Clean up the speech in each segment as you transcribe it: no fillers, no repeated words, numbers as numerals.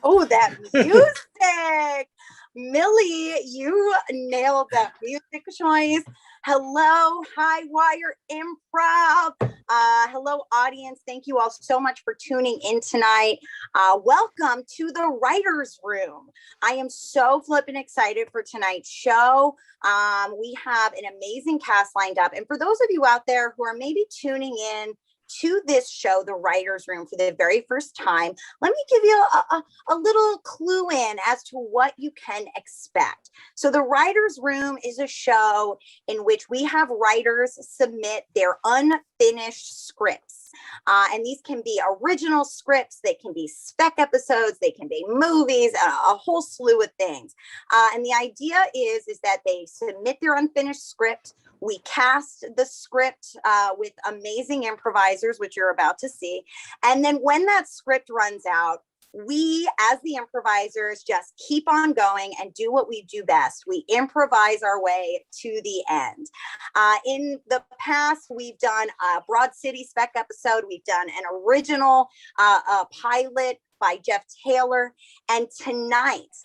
Oh, that music. Millie, you nailed that music choice. Hello, High Wire Improv. Hello, audience. Thank you all so much for tuning in tonight. Welcome to the Writer's Room. I am so flippin' excited for tonight's show. We have an amazing cast lined up. And for those of you out there who are maybe tuning in to this show, The Writer's Room, for the very first time, let me give you a little clue in as to what you can expect. So The Writer's Room is a show in which we have writers submit their unfinished scripts. And these can be original scripts, they can be spec episodes, they can be movies, a whole slew of things. And the idea is that they submit their unfinished script. We cast the script with amazing improvisers, which you're about to see. And then when that script runs out, we, as the improvisers, just keep on going and do what we do best. We improvise our way to the end. In the past, we've done a Broad City spec episode. We've done an original pilot by Jeff Taylor. And tonight,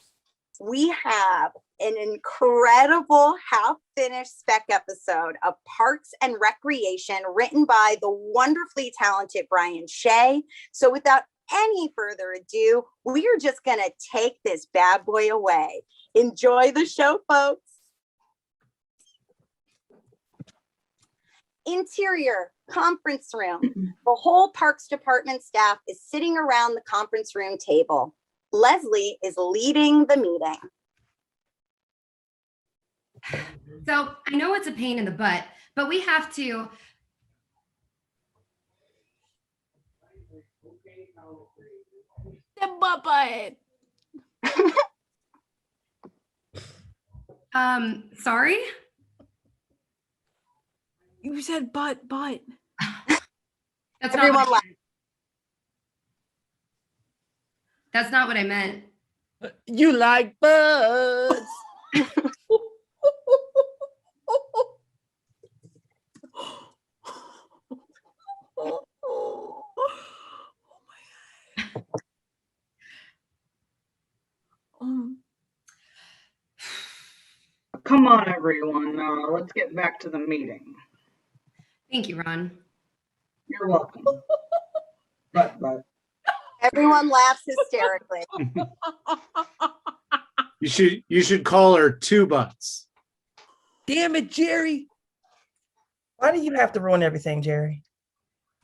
we have an incredible half-finished spec episode of Parks and Recreation written by the wonderfully talented Brian Shea. So without any further ado, we are just going to take this bad boy away. Enjoy the show, folks. Interior conference room. The whole Parks Department staff is sitting around the conference room table. Leslie is leading the meeting. So I know it's a pain in the butt, but we have to. The butt. Sorry? You said butt. That's Everyone not what I meant. That's not what I meant. You like butts. Come on, everyone. Let's get back to the meeting. Thank you, Ron. You're welcome. But. Everyone laughs hysterically. You should call her Two Butts. Damn it, Jerry. Why do you have to ruin everything, Jerry?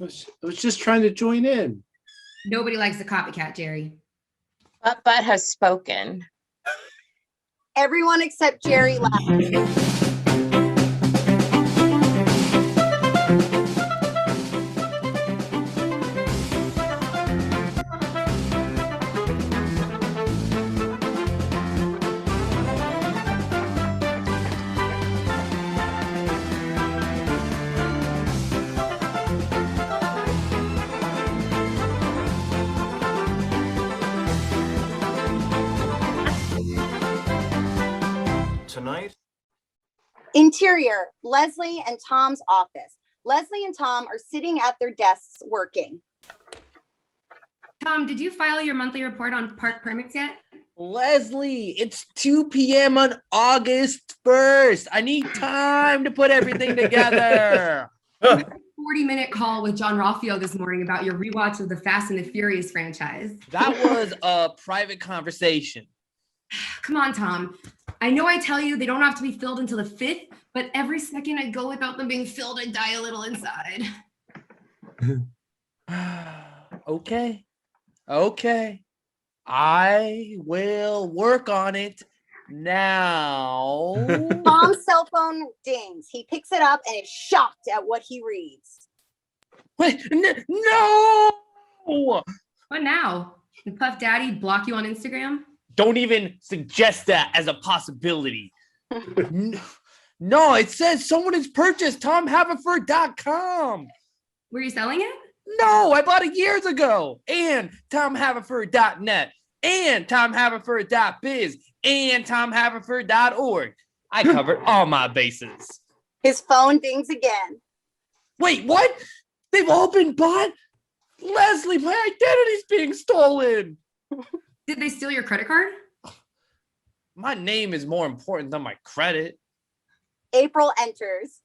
I was just trying to join in. Nobody likes a copycat, Jerry. But has spoken. Everyone except Jerry laughs. Tonight? Interior, Leslie and Tom's office. Leslie and Tom are sitting at their desks working. Tom, did you file your monthly report on park permits yet? Leslie, it's 2 p.m. on August 1st. I need time to put everything together. 40-minute call with John Ralphio this morning about your rewatch of the Fast and the Furious franchise. That was a private conversation. Come on, Tom. I know I tell you they don't have to be filled until the 5th, but every second I go without them being filled, I die a little inside. Okay. I will work on it now. Tom's cell phone dings. He picks it up and is shocked at what he reads. Wait, no! What now? Did Puff Daddy block you on Instagram? Don't even suggest that as a possibility. No, it says someone has purchased TomHaverford.com. Were you selling it? No, I bought it years ago. And TomHaverford.net and TomHaverford.biz and TomHaverford.org. I covered all my bases. His phone dings again. Wait, what? They've all been bought? Leslie, my identity's being stolen. Did they steal your credit card? My name is more important than my credit. April enters.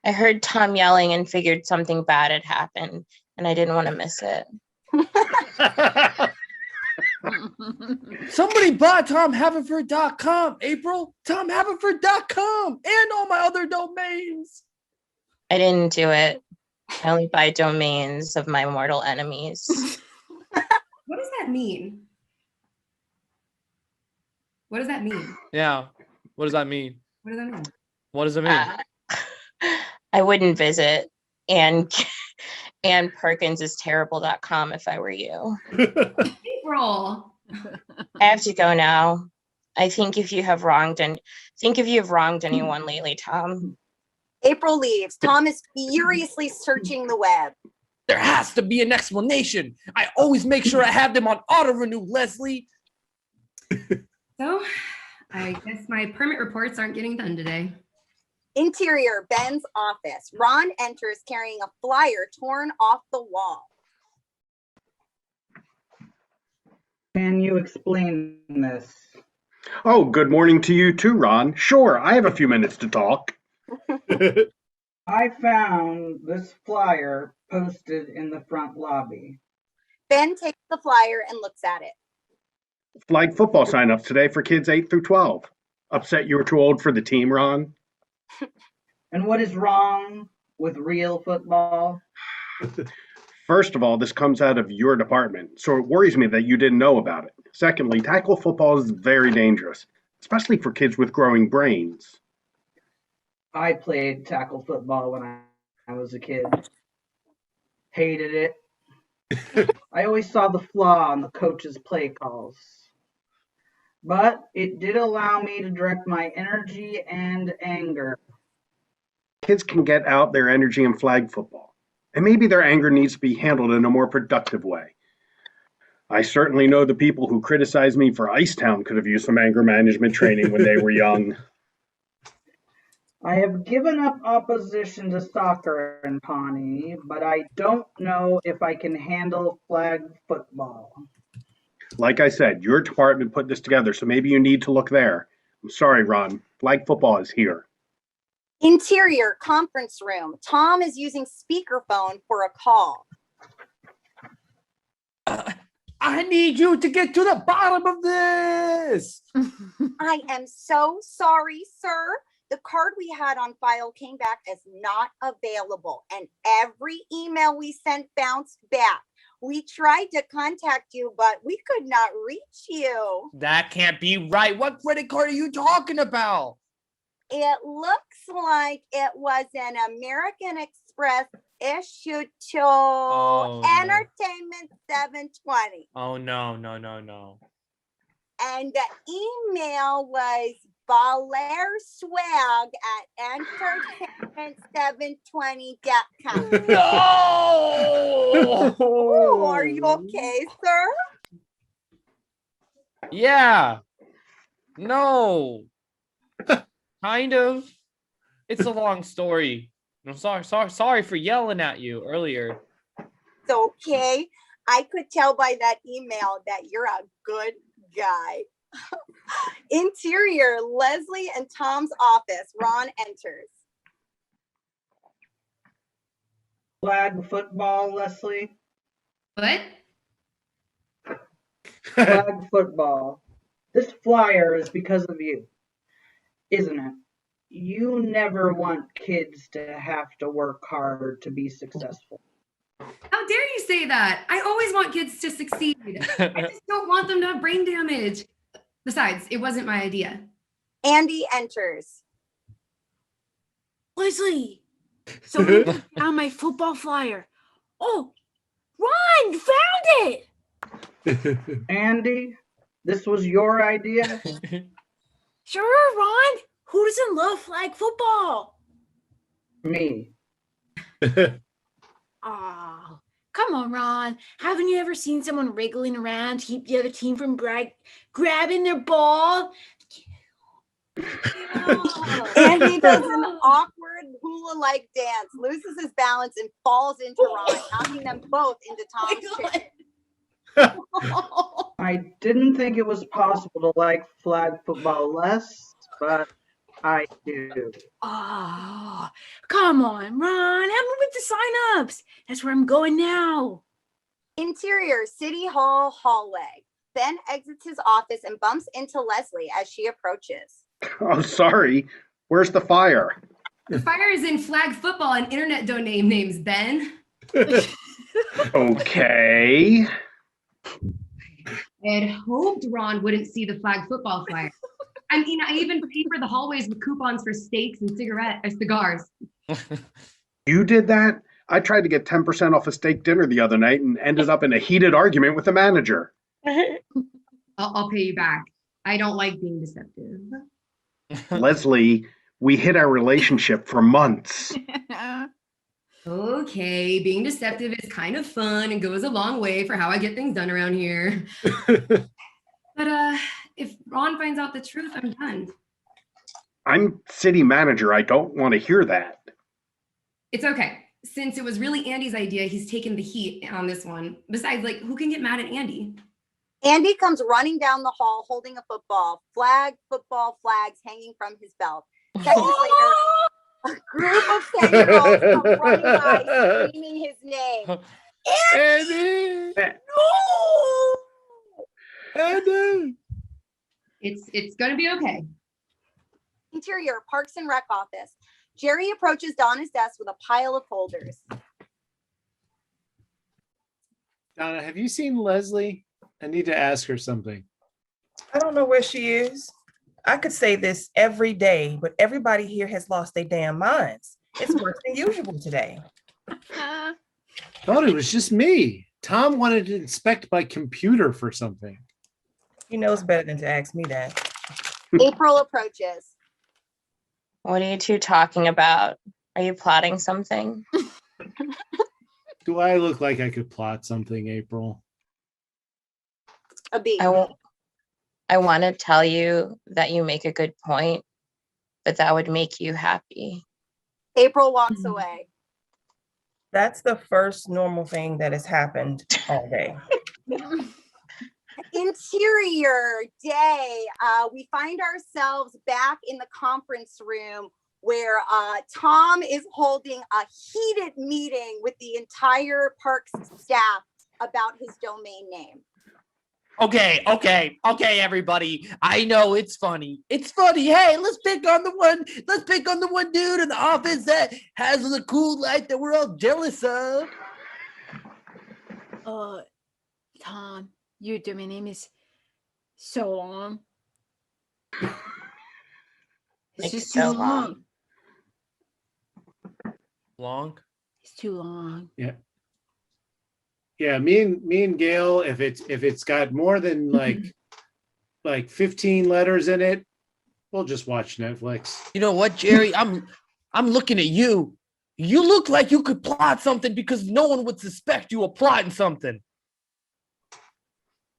I heard Tom yelling and figured something bad had happened, and I didn't want to miss it. Somebody buy TomHavenford.com, April. TomHavenford.com and all my other domains. I didn't do it. I only buy domains of my mortal enemies. What does that mean? What does that mean? Yeah. What does that mean? What does that mean? What does it mean? I wouldn't visit and Perkins is terrible.com if I were you. April. I have to go now. I think if you have wronged anyone lately, Tom. April leaves. Tom is furiously searching the web. There has to be an explanation. I always make sure I have them on auto renew, Leslie. So, I guess my permit reports aren't getting done today. Interior, Ben's office. Ron enters carrying a flyer torn off the wall. Can you explain this? Oh, good morning to you too, Ron. Sure, I have a few minutes to talk. I found this flyer posted in the front lobby. Ben takes the flyer and looks at it. Flag football signups today for kids 8 through 12. Upset you were too old for the team, Ron? And what is wrong with real football? First of all, this comes out of your department, so it worries me that you didn't know about it. Secondly, tackle football is very dangerous, especially for kids with growing brains. I played tackle football when I was a kid. Hated it. I always saw the flaw in the coach's play calls. But it did allow me to direct my energy and anger. Kids can get out their energy in flag football, and maybe their anger needs to be handled in a more productive way. I certainly know the people who criticize me for Icetown could have used some anger management training when they were young. I have given up opposition to soccer in Pawnee, but I don't know if I can handle flag football. Like I said, your department put this together, so maybe you need to look there. I'm sorry, Ron. Flag football is here. Interior, conference room. Tom is using speakerphone for a call. I need you to get to the bottom of this. I am so sorry, sir. The card we had on file came back as not available, and every email we sent bounced back. We tried to contact you, but we could not reach you. That can't be right. What credit card are you talking about? It looks like it was an American Express issued to no. Entertainment 720. Oh, no. And the email was balerswag at entertainment720.com. No! Oh, are you okay, sir? Yeah. No. Kind of. It's a long story. I'm sorry for yelling at you earlier. It's okay. I could tell by that email that you're a good guy. Interior, Leslie and Tom's office. Ron enters. Flag football, Leslie. What? Flag football. This flyer is because of you, isn't it? You never want kids to have to work hard to be successful. How dare you say that? I always want kids to succeed. I just don't want them to have brain damage. Besides, it wasn't my idea. Andy enters. Leslie, someone found my football flyer. Oh, Ron, you found it. Andy, this was your idea? Sure, Ron. Who doesn't love flag football? Me. Oh, come on, Ron. Haven't you ever seen someone wriggling around to keep the other team from grabbing their ball? Andy does an awkward hula-like dance, loses his balance, and falls into Ron, knocking them both into Tom's chair. I didn't think it was possible to like flag football less, but I do. Oh, come on, Ron. Help me with the sign-ups. That's where I'm going now. Interior City Hall hallway. Ben exits his office and bumps into Leslie as she approaches. Oh, sorry. Where's the fire? The fire is in flag football and internet domain names, Ben. Okay. I had hoped Ron wouldn't see the flag football flyer. I mean, I even paid for the hallways with coupons for steaks and cigars. You did that? I tried to get 10% off a steak dinner the other night and ended up in a heated argument with the manager. I'll pay you back. I don't like being deceptive. Leslie, we hid our relationship for months. Okay, being deceptive is kind of fun and goes a long way for how I get things done around here. But if Ron finds out the truth, I'm done. I'm city manager. I don't want to hear that. It's okay. Since it was really Andy's idea, he's taken the heat on this one. Besides, like, who can get mad at Andy? Andy comes running down the hall holding a football football flags hanging from his belt. Seconds later, a group of 10-year-olds come running by screaming his name. Andy! No! Andy! It's gonna be okay. Interior Parks and Rec office. Jerry approaches Donna's desk with a pile of folders. Donna, have you seen Leslie? I need to ask her something. I don't know where she is. I could say this every day, but everybody here has lost their damn minds. It's worse than usual today. Thought it was just me. Tom wanted to inspect my computer for something. He knows better than to ask me that. April approaches. What are you two talking about? Are you plotting something? Do I look like I could plot something, April? A B. I want to tell you that you make a good point, but that would make you happy. April walks away. That's the first normal thing that has happened all day. Interior day. We find ourselves back in the conference room where Tom is holding a heated meeting with the entire parks staff about his domain name. Okay, everybody. I know it's funny. It's funny. Hey, let's pick on the one dude in the office that has the cool light that we're all jealous of. Tom, your domain name is so long. It's just too long. Long? It's too long. Yeah, me and Gail, if it's got more than like 15 letters in it, we'll just watch Netflix. You know what, Jerry? I'm looking at you. You look like you could plot something because no one would suspect you were plotting something.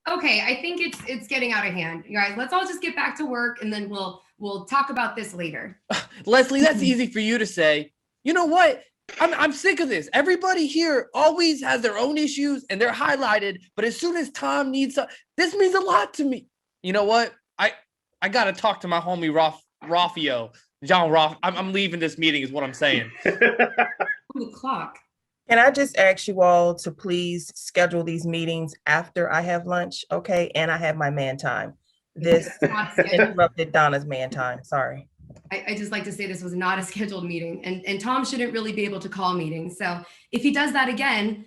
Okay, I think it's getting out of hand. You guys, let's all just get back to work and then we'll talk about this later. Leslie, that's easy for you to say. You know what? I'm sick of this. Everybody here always has their own issues and they're highlighted, but as soon as Tom needs this means a lot to me. You know what? I gotta talk to my homie Raffio. John Roth. I'm leaving this meeting is what I'm saying. The clock. Can I just ask you all to please schedule these meetings after I have lunch, okay? And I have my man time. This interrupted Donna's man time. Sorry. I just like to say this was not a scheduled meeting, and Tom shouldn't really be able to call meetings. So if he does that again,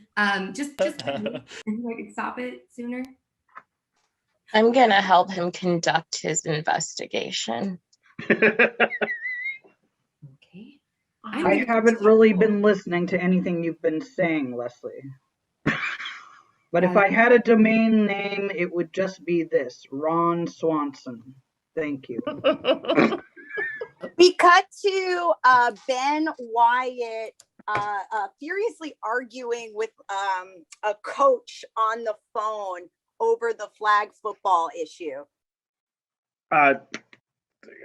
just I could stop it sooner. I'm gonna help him conduct his investigation. Okay. I haven't really been listening to anything you've been saying, Leslie. But if I had a domain name, it would just be this, Ron Swanson. Thank you. We cut to Ben Wyatt furiously arguing with a coach on the phone over the flag football issue.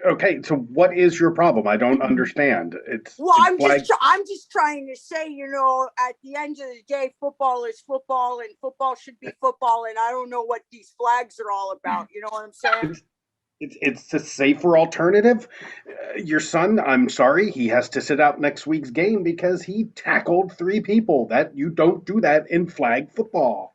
Okay, so what is your problem? I don't understand. Well, it's I'm just trying to say, at the end of the day, football is football, and football should be football, and I don't know what these flags are all about. You know what I'm saying? It's a safer alternative. Your son, I'm sorry, he has to sit out next week's game because he tackled 3 people. That you don't do that in flag football.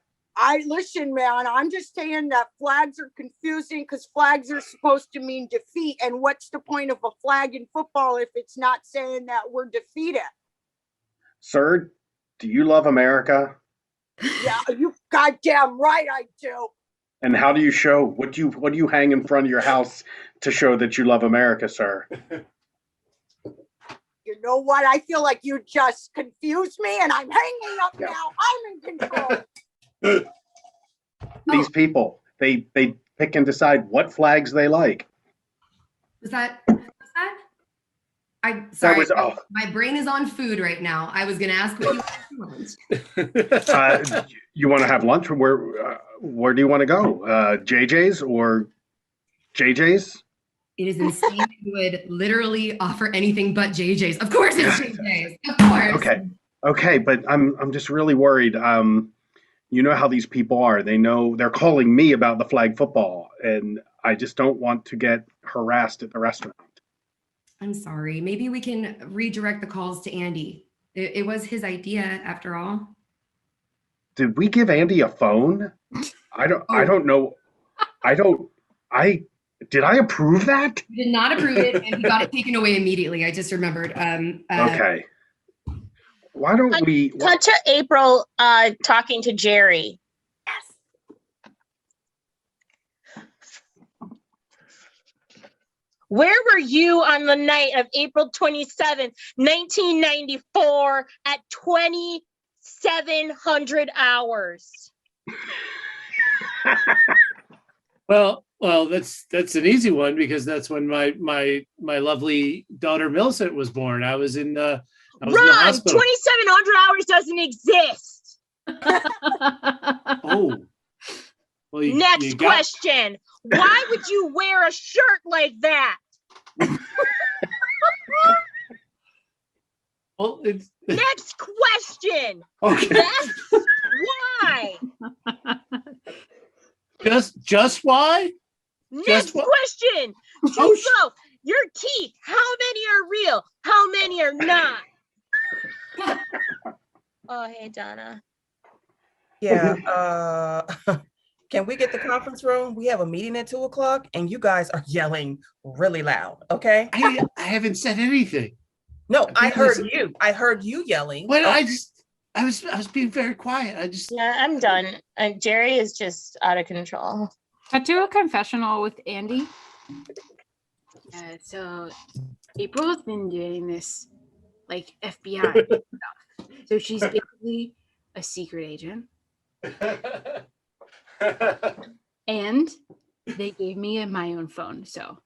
Listen, man, I'm just saying that flags are confusing because flags are supposed to mean defeat. And what's the point of a flag in football if it's not saying that we're defeated? Sir, do you love America? Yeah, you goddamn right I do. And how do you show? What do you hang in front of your house to show that you love America, sir? You know what? I feel like you just confused me and I'm hanging up now. I'm in control. These people, they pick and decide what flags they like. Was that? I'm sorry. was- My brain is on food right now. I was going to ask what you want. You want to have lunch? Where do you want to go? JJ's or JJ's? It is insane that you would literally offer anything but JJ's. Of course it's JJ's. Of course. Okay, but I'm just really worried. You know how these people are. They know they're calling me about the flag football, and I just don't want to get harassed at the restaurant. I'm sorry. Maybe we can redirect the calls to Andy. It was his idea after all. Did we give Andy a phone? I don't know. Did I approve that? You did not approve it, and he got it taken away immediately. I just remembered. Okay. Why don't we Cut to April talking to Jerry. Where were you on the night of April 27th, 1994 at 2700 hours? Well, that's an easy one because that's when my lovely daughter Millicent was born. I was in the hospital. 2700 hours doesn't exist. Oh. Well, Next question. Why would you wear a shirt like that? Well, it's Next question. okay. That's why. Just why? Next what? question. Oh, So, your teeth, how many are real? How many are not? Oh, hey, Donna. Yeah. Can we get the conference room? We have a meeting at 2:00 and you guys are yelling really loud. Okay. I haven't said anything. No, I heard Listen. you. I heard you yelling. Well, I was being very quiet. Yeah, I'm done. Jerry is just out of control. Cut to a confessional with Andy. So April's been doing this like FBI stuff. So she's basically a secret agent. And they gave me my own phone. So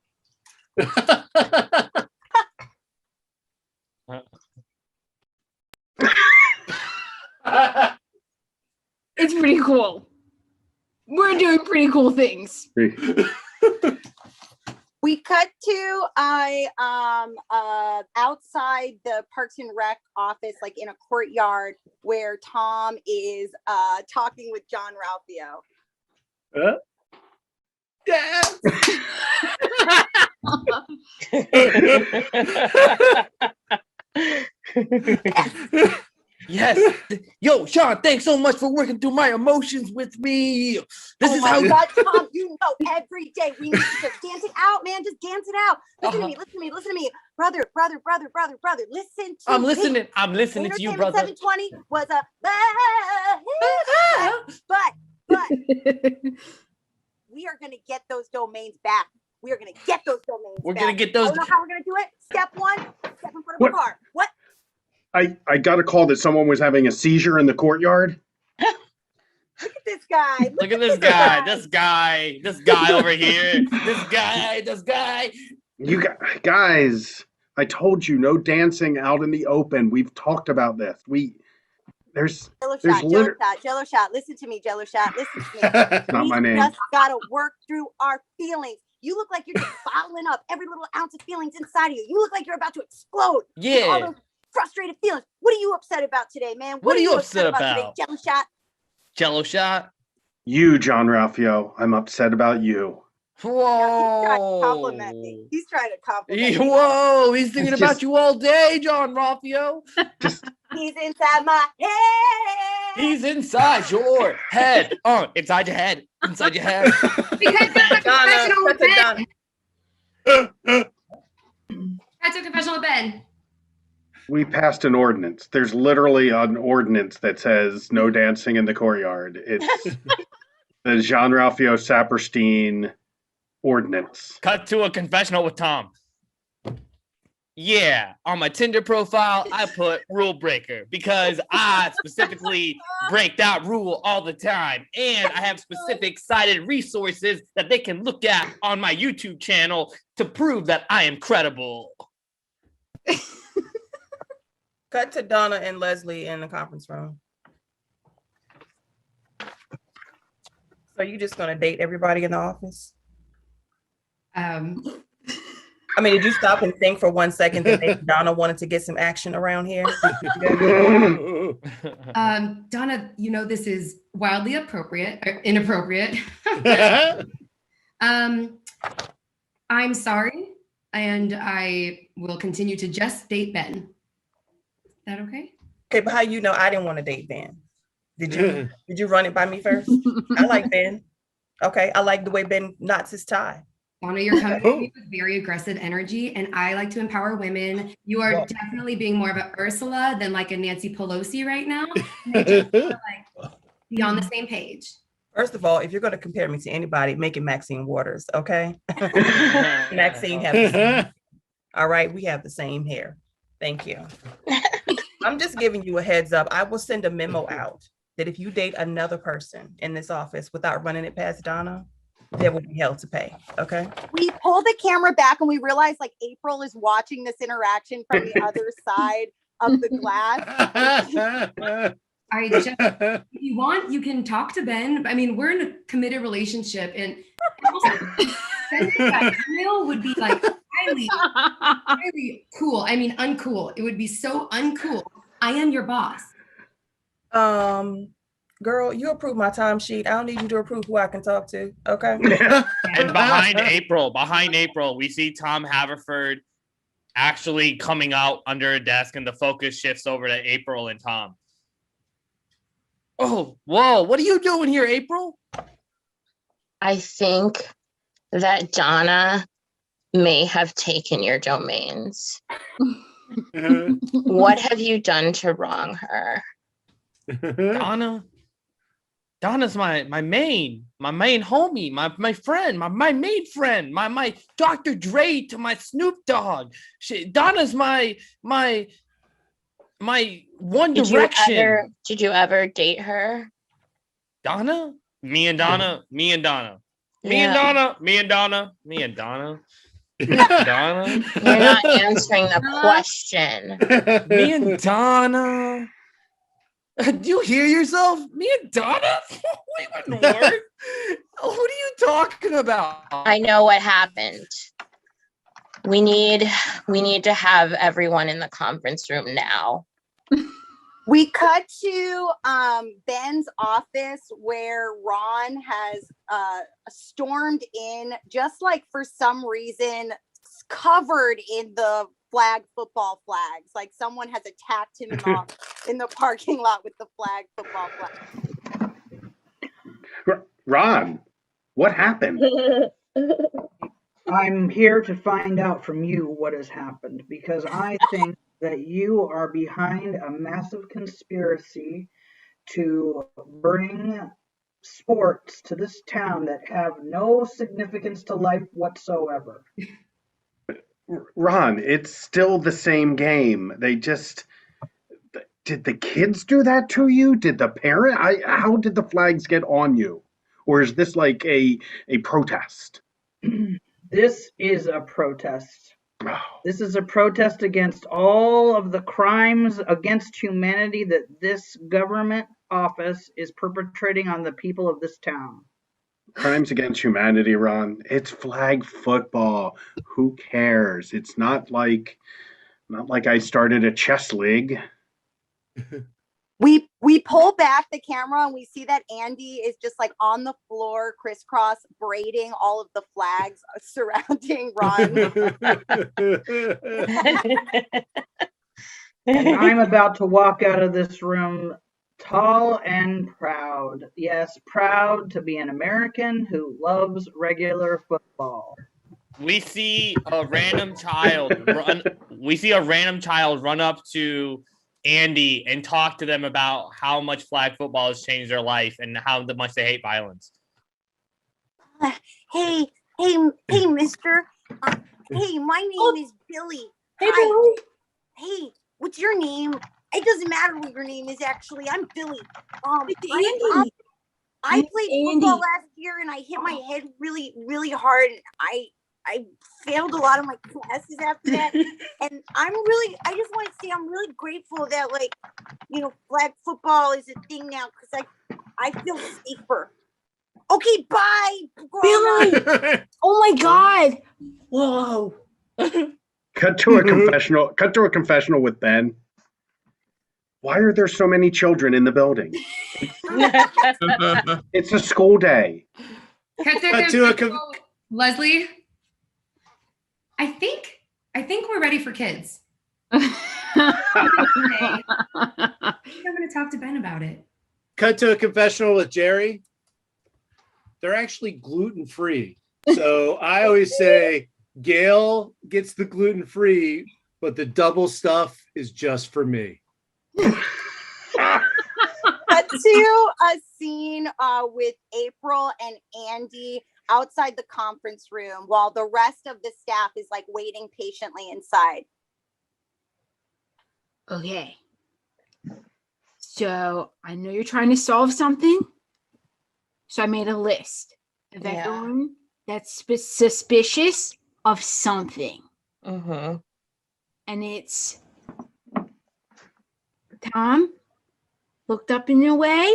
it's pretty cool. We're doing pretty cool things. We cut to outside the Parks and Rec office, like in a courtyard, where Tom is talking with John Ralphio. Yes. Yo, Sean, thanks so much for working through my emotions with me. This Oh is my how God, Tom, you know every day we need to just dance it out, man. Just dance it out. Listen to me, listen to me, listen to me. Brother. Listen to I'm me. listening. I'm listening to you, Entertainment brother. 720 was a but we are gonna get those domains back. We are gonna get those domains We're back. gonna get those. I don't know how we're gonna do it. Step one, step in front of What? the car. What? I got a call that someone was having a seizure in the courtyard. Look at this guy. Look at this guy. This guy over here. This guy. You guys, I told you no dancing out in the open. We've talked about this. There's Jello shot. Listen to me, Jello shot. Listen to me. not my name. Just gotta work through our feelings. You look like you're just bottling up every little ounce of feelings inside of you. You look like you're about to explode. with all Yeah. those frustrated feelings. What are you upset about today, man? What are you upset today? about? Jello shot. Jello shot. You, John Ralphio, I'm upset about you. Whoa. He's trying to compliment me. Whoa, he's thinking It's about just- you all day, John Ralphio. Just He's inside my head. He's inside your head. Oh, inside your head. Inside your head. Because that's a Donna, confessional with cut to Ben. Donna. That's a confessional with Ben. we passed an ordinance. There's literally an ordinance that says no dancing in the courtyard. It's the Jean Ralphio Saperstein ordinance. Cut to a confessional with Tom. Yeah, on my Tinder profile, I put rule breaker because I specifically break that rule all the time. And I have specific cited resources that they can look at on my YouTube channel to prove that I am credible. Cut to Donna and Leslie in the conference room. So you just gonna date everybody in the office? I mean, did you stop and think for 1 second that maybe Donna wanted to get some action around here? Donna, you know this is wildly inappropriate. I'm sorry, and I will continue to just date Ben. Is that okay? Okay, but how you know I didn't want to date Ben? Did you run it by me first? I like Ben. Okay, I like the way Ben knots his tie. Donna, you're coming to me with very aggressive energy, and I like to empower women. You are Well- definitely being more of a Ursula than like a Nancy Pelosi right now. And I just feel like be on the same page. First of all, if you're going to compare me to anybody, make it Maxine Waters, okay? Maxine has the same. All right, we have the same hair. Thank you. I'm just giving you a heads up. I will send a memo out that if you date another person in this office without running it past Donna, there will be hell to pay, okay? We pull the camera back and we realize like April is watching this interaction from the other side of the glass. I just, if you want, you can talk to Ben. I mean, we're in a committed relationship, and also, sending that email would be like highly cool. I mean, uncool. It would be so uncool. I am your boss. Girl, you approve my timesheet. I don't need you to approve who I can talk to, okay? And behind April, we see Tom Haverford actually coming out under a desk, and the focus shifts over to April and Tom. Oh, whoa, what are you doing here, April? I think that Donna may have taken your domains. What have you done to wrong her? Donna's my main homie, my friend, my main friend, my Dr. Dre to my Snoop Dogg. Donna's my One Direction. Did you ever date her? Donna? Me and Donna. Yeah. Donna. You're not answering the question. Me and Donna. Do you hear yourself? Me and Donna? Wait, what word? Who are you talking about? I know what happened. We need to have everyone in the conference room now. We cut to Ben's office where Ron has stormed in, just like for some reason covered in the football flags. Like someone has attacked him in the parking lot with the football flag. Ron, what happened? I'm here to find out from you what has happened because I think that you are behind a massive conspiracy to bring sports to this town that have no significance to life whatsoever. Ron, it's still the same game. Did the kids do that to you? Did the parent? How did the flags get on you? Or is this like a protest? This is a protest. Oh. This is a protest against all of the crimes against humanity that this government office is perpetrating on the people of this town. Crimes against humanity, Ron. It's flag football. Who cares? It's not like I started a chess league. We pull back the camera and we see that Andy is just like on the floor, crisscross, braiding all of the flags surrounding Ron. And I'm about to walk out of this room tall and proud. Yes, proud to be an American who loves regular football. We see a random child run up to Andy and talk to them about how much flag football has changed their life and how much they hate violence. Hey, mister. Hey, my name is Billy. Hey, Hi. Billy. Hey, what's your name? It doesn't matter what your name is, actually. I'm Billy. It's Andy. I I'm played Andy. football last year and I hit my head really, really hard. And I failed a lot of my classes after that. And I just want to say I'm really grateful that, like, flag football is a thing now because I feel safer. Okay, bye. Billy. Oh my God. Whoa. Cut to a confessional with Ben. Why are there so many children in the building? It's a school day. Leslie, I think we're ready for kids. I'm going to talk to Ben about it. Cut to a confessional with Jerry. They're actually gluten-free. So I always say Gail gets the gluten-free, but the double stuff is just for me. Cut to a scene with April and Andy outside the conference room while the rest of the staff is like waiting patiently inside. Okay. So I know you're trying to solve something. So I made a list of everyone that's suspicious of something. Mm-hmm. And it's Tom looked up in a way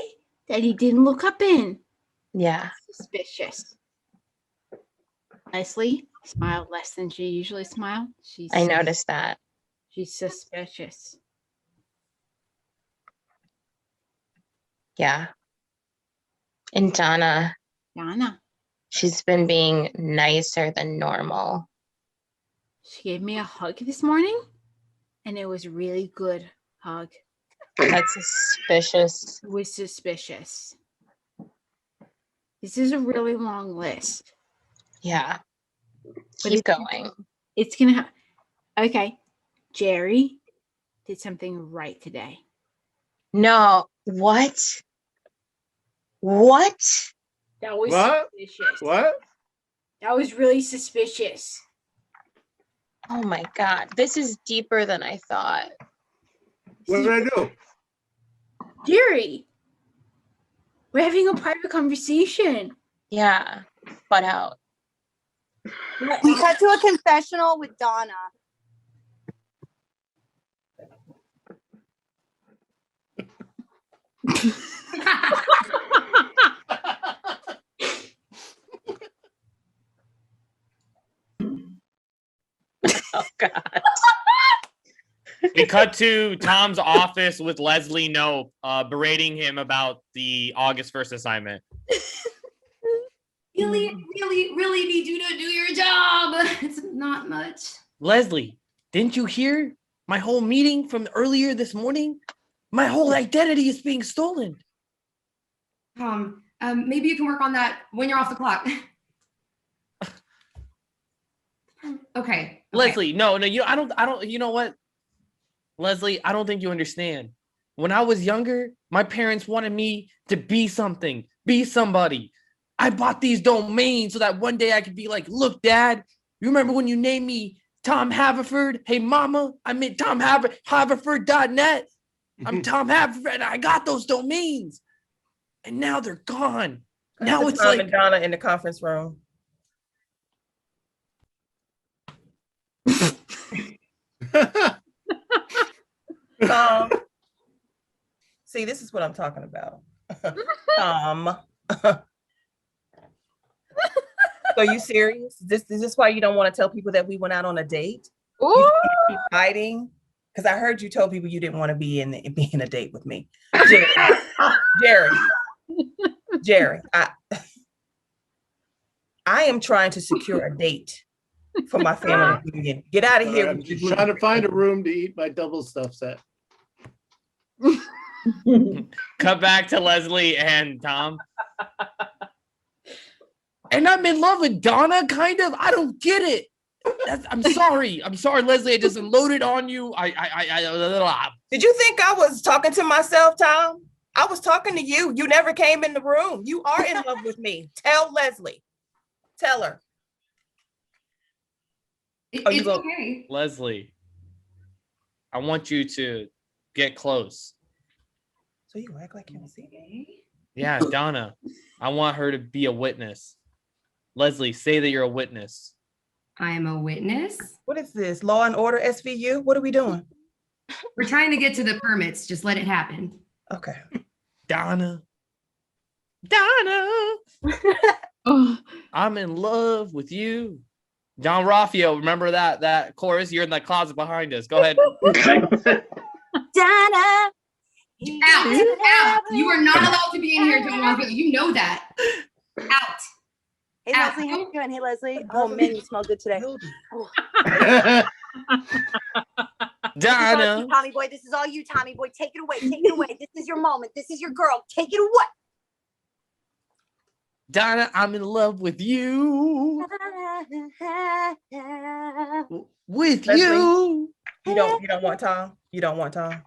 that he didn't look up in. Yeah. Suspicious. Leslie smiled less than she usually smiled. I noticed that. She's suspicious. Yeah. And Donna, she's been being nicer than normal. She gave me a hug this morning, and it was a really good hug. That's suspicious. It was suspicious. This is a really long list. Yeah. But Keep going. It's gonna okay. Jerry did something right today. No. What? That was What? suspicious. What? That was really suspicious. Oh my God. This is deeper than I thought. What did I do? Jerry, we're having a private conversation. Yeah. Butt out. We cut to a confessional with Donna. Oh God. We cut to Tom's office with Leslie Knope berating him about the August 1st assignment. Really need you to do your job. It's not much. Leslie, didn't you hear my whole meeting from earlier this morning? My whole identity is being stolen. Maybe you can work on that when you're off the clock. Okay. Leslie, no, I don't, you know what? Leslie, I don't think you understand. When I was younger, my parents wanted me to be something, be somebody. I bought these domains so that one day I could be like, look, Dad, you remember when you named me Tom Haverford? Hey, Mama, I meant Tom Haverford.net. I'm Tom Haverford, and I got those domains. And now they're gone. Now it's Tom like and Donna in the conference room. See, this is what I'm talking about. So you serious? Is this why you don't want to tell people that we went out on a date? Ooh. You keep hiding? Because I heard you told people you didn't want to be in a date with me. Jerry, I am trying to secure a date for my family reunion. Get out of here. I'm just trying to find a room to eat my double stuff set. Cut back to Leslie and Tom. And I'm in love with Donna, kind of. I don't get it. I'm sorry. I'm sorry, Leslie. I just unloaded on you. Did you think I was talking to myself, Tom? I was talking to you. You never came in the room. You are in love with me. Tell Leslie. Tell her. It's okay. Leslie, I want you to get close. So you act like you don't see me? Yeah, Donna, I want her to be a witness. Leslie, say that you're a witness. I am a witness. What is this? Law and Order SVU? What are we doing? We're trying to get to the permits. Just let it happen. Okay. Donna, I'm in love with you. John Raffio, remember that chorus? You're in the closet behind us. Go ahead. Donna. Out. You are not allowed to be in here, John Raffio. You know that. Out. Hey, Ow. Leslie, how you doing? Hey, Leslie. Oh, man, you smell good today. Donna. Tommy boy, this is all you, Tommy boy. Take it away. Take it away. This is your moment. This is your girl. Take it away. Donna, I'm in love with you. With Leslie, you. You don't want Tom? You don't want Tom?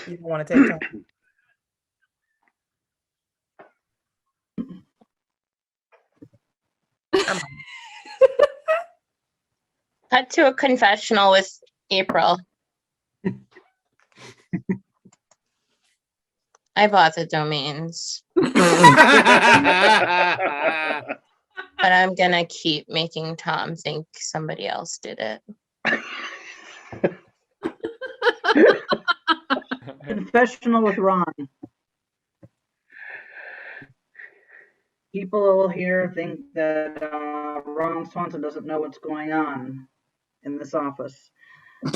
You don't want to take Tom? Cut to a confessional with April. I bought the domains, but I'm gonna keep making Tom think somebody else did it. Confessional with Ron. People here think that Ron Swanson doesn't know what's going on in this office,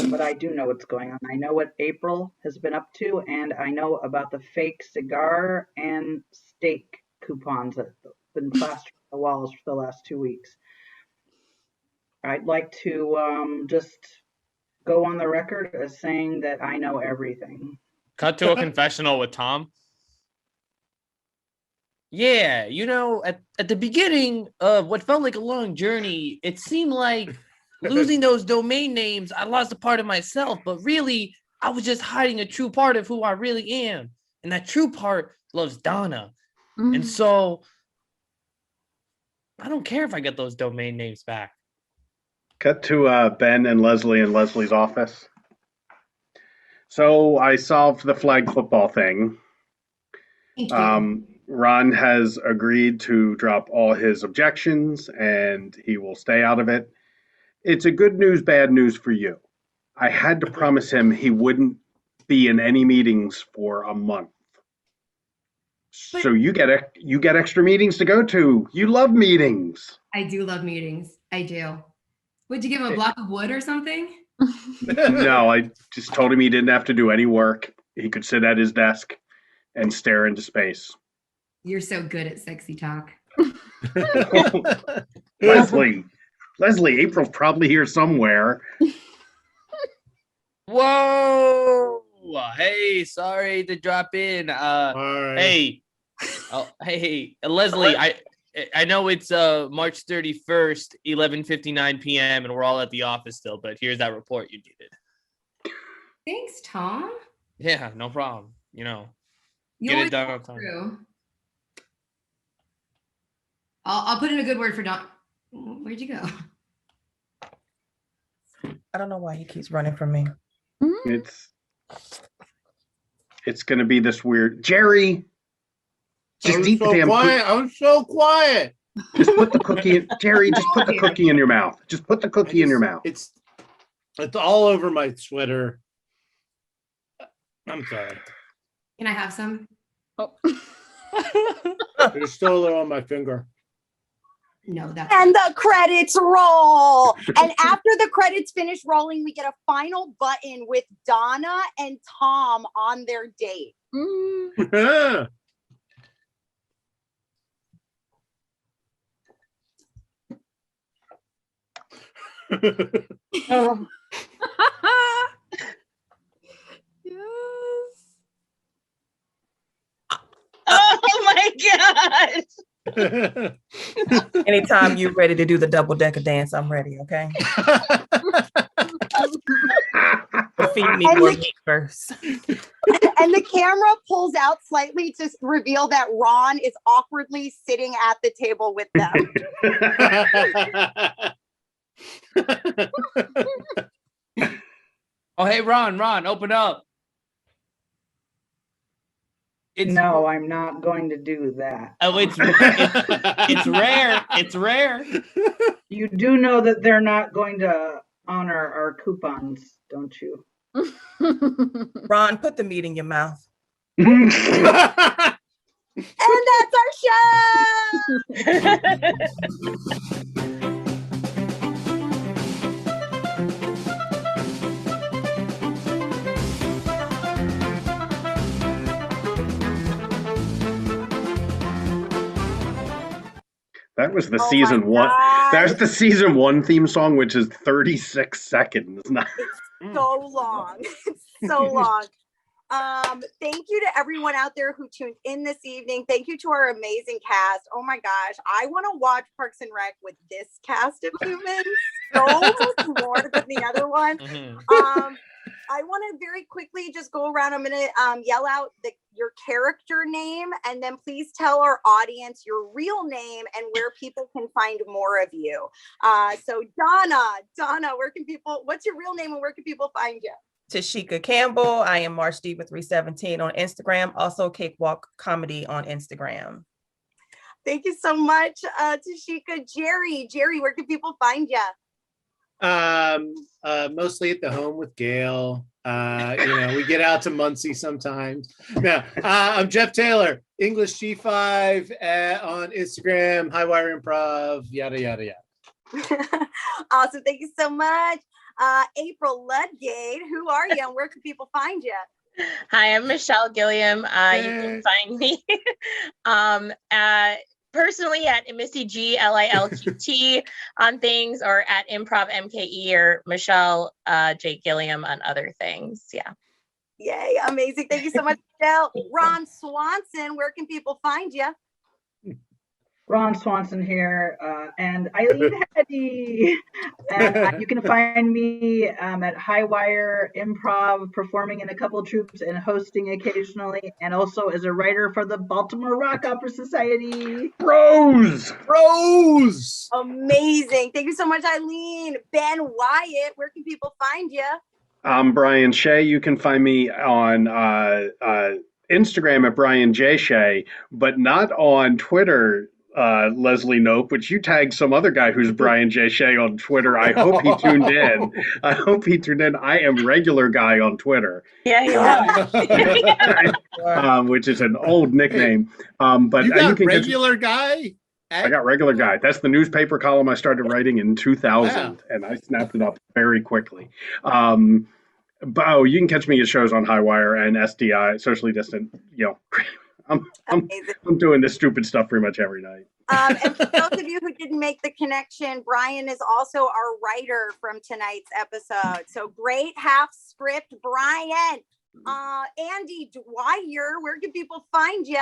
but I do know what's going on. I know what April has been up to, and I know about the fake cigar and steak coupons that have been plastered on the walls for the last 2 weeks. I'd like to just go on the record as saying that I know everything. Cut to a confessional with Tom. Yeah, at the beginning of what felt like a long journey, it seemed like losing those domain names, I lost a part of myself, but really, I was just hiding a true part of who I really am. And that true part loves Donna. And so, I don't care if I get those domain names back. Cut to Ben and Leslie in Leslie's office. So I solved the flag football thing. Thank you. Ron has agreed to drop all his objections and he will stay out of it. It's a good news, bad news for you. I had to promise him he wouldn't be in any meetings for a month. So you get extra meetings to go to. You love meetings. I do love meetings. I do. Would you give him a block of wood or something? No, I just told him he didn't have to do any work. He could sit at his desk and stare into space. You're so good at sexy talk. Leslie, April's probably here somewhere. Whoa! Hey, sorry to drop in. All right. Hey, Leslie. I know it's March 31st, 11:59 p.m. and we're all at the office still, but here's that report you needed. Thanks, Tom. Yeah, no problem. You Get always it done come on time. through. I'll put in a good word for Don. Where'd you go? I don't know why he keeps running from me. It's going to be this weird. Jerry, just eat the damn cookie. I was so quiet. Just put the cookie in. Jerry, just put the cookie in your mouth. Just put the cookie in your mouth. It's all over my sweater. I'm sorry. Can I have some? There's still a little on my finger. No, that's And the credits roll. And after the credits finish rolling, we get a final button with Donna and Tom on their date. Oh, Yes. oh my God. Anytime you're ready to do the double decker dance, I'm ready. Okay. Feed me And more the- meat first. And the camera pulls out slightly to reveal that Ron is awkwardly sitting at the table with them. Oh, hey, Ron, open up. No, I'm not going to do that. Oh, it's rare. It's rare. You do know that they're not going to honor our coupons, don't you? Ron, put the meat in your mouth. And that's our show. That was the Oh my season one. God. That's the season one theme song, which is 36 seconds. So long. It's so long. Thank you to everyone out there who tuned in this evening. Thank you to our amazing cast. Oh my gosh, I want to watch Parks and Rec with this cast of humans so much more than the other one. I want to very quickly just go around. I'm gonna yell out your character name, and then please tell our audience your real name and where people can find more of you. So Donna, what's your real name and where can people find you? Tashika Campbell. I am March D with 317 on Instagram. Also Cakewalk Comedy on Instagram. Thank you so much, Tashika. Jerry, where can people find you? Mostly at the home with Gail. We get out to Muncie sometimes. No, I'm Jeff Taylor, English G5 on Instagram, Highwire Improv, yada yada yada. Awesome, thank you so much. April Ludgate, who are you and where can people find you? Hi, I'm Michelle Gilliam. You can find me personally at Missy GLILQT on things, or at Improv MKE, or Michelle J. Gilliam on other things. Yeah. Yay, amazing. Thank you so much, Michelle. Ron Swanson, where can people find you? Ron Swanson here, and Eileen Hetty. And you can find me at Highwire Improv, performing in a couple of troupes and hosting occasionally, and also as a writer for the Baltimore Rock Opera Society. Rose! Amazing. Thank you so much, Eileen. Ben Wyatt, where can people find you? I'm Brian Shea. You can find me on Instagram at Brian J. Shea, but not on Twitter, Leslie Knope, which you tagged some other guy who's Brian J. Shea on Twitter. I hope he tuned in. I am regular guy on Twitter. Yeah, Which is an old nickname. But you got you can regular guy? I got regular guy. That's the newspaper column I started writing in 2000, and I snapped it up very quickly. But you can catch me at shows on Highwire and SDI, Socially Distant. I'm doing this stupid stuff pretty much every night. And for those of you who didn't make the connection, Brian is also our writer from tonight's episode. So great half script, Brian. Andy Dwyer, where can people find you?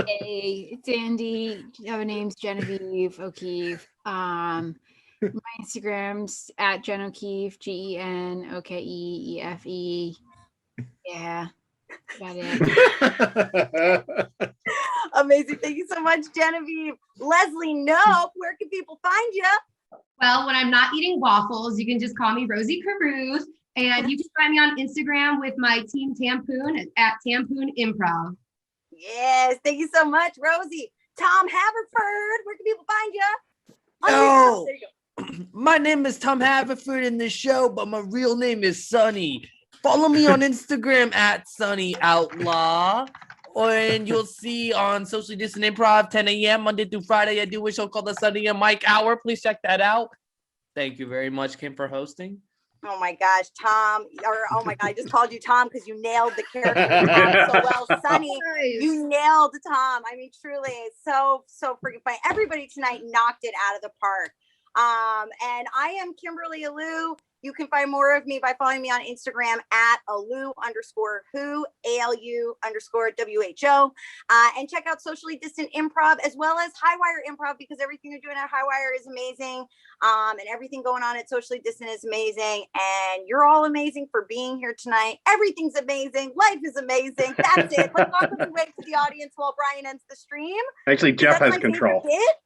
Hey, it's Andy. Our name's Genevieve O'Keefe. My Instagram's at Jen O'Keefe, GENOKEEFE. Yeah, got it. Amazing. Thank you so much, Genevieve. Leslie Knope, where can people find you? Well, when I'm not eating waffles, you can just call me Rosie Caruth. And you can find me on Instagram with my team Tampoon at Tampoon Improv. Yes, thank you so much, Rosie. Tom Haverford, where can people find you? Oh, there you go. My name is Tom Haverford in the show, but my real name is Sunny. Follow me on Instagram at Sunny Outlaw, And you'll see on Socially Distant Improv, 10 a.m. Monday through Friday. I do a show called the Sunday and Mike Hour. Please check that out. Thank you very much, Kim, for hosting. Oh my gosh, Tom, or oh my God, I just called you Tom because you nailed the character of Tom so well. Sunny, you nailed Tom. I mean, truly, so freaking funny. Everybody tonight knocked it out of the park. And I am Kimberly Alou. You can find more of me by following me on Instagram at Alou_who, ALU_WHO. And check out Socially Distant Improv as well as Highwire Improv because everything they're doing at Highwire is amazing. And everything going on at Socially Distant is amazing. And you're all amazing for being here tonight. Everything's amazing. Life is amazing. That's it. Let's talk with the wave to the audience while Brian ends the stream. Actually, Jeff That's has my favorite control. bit.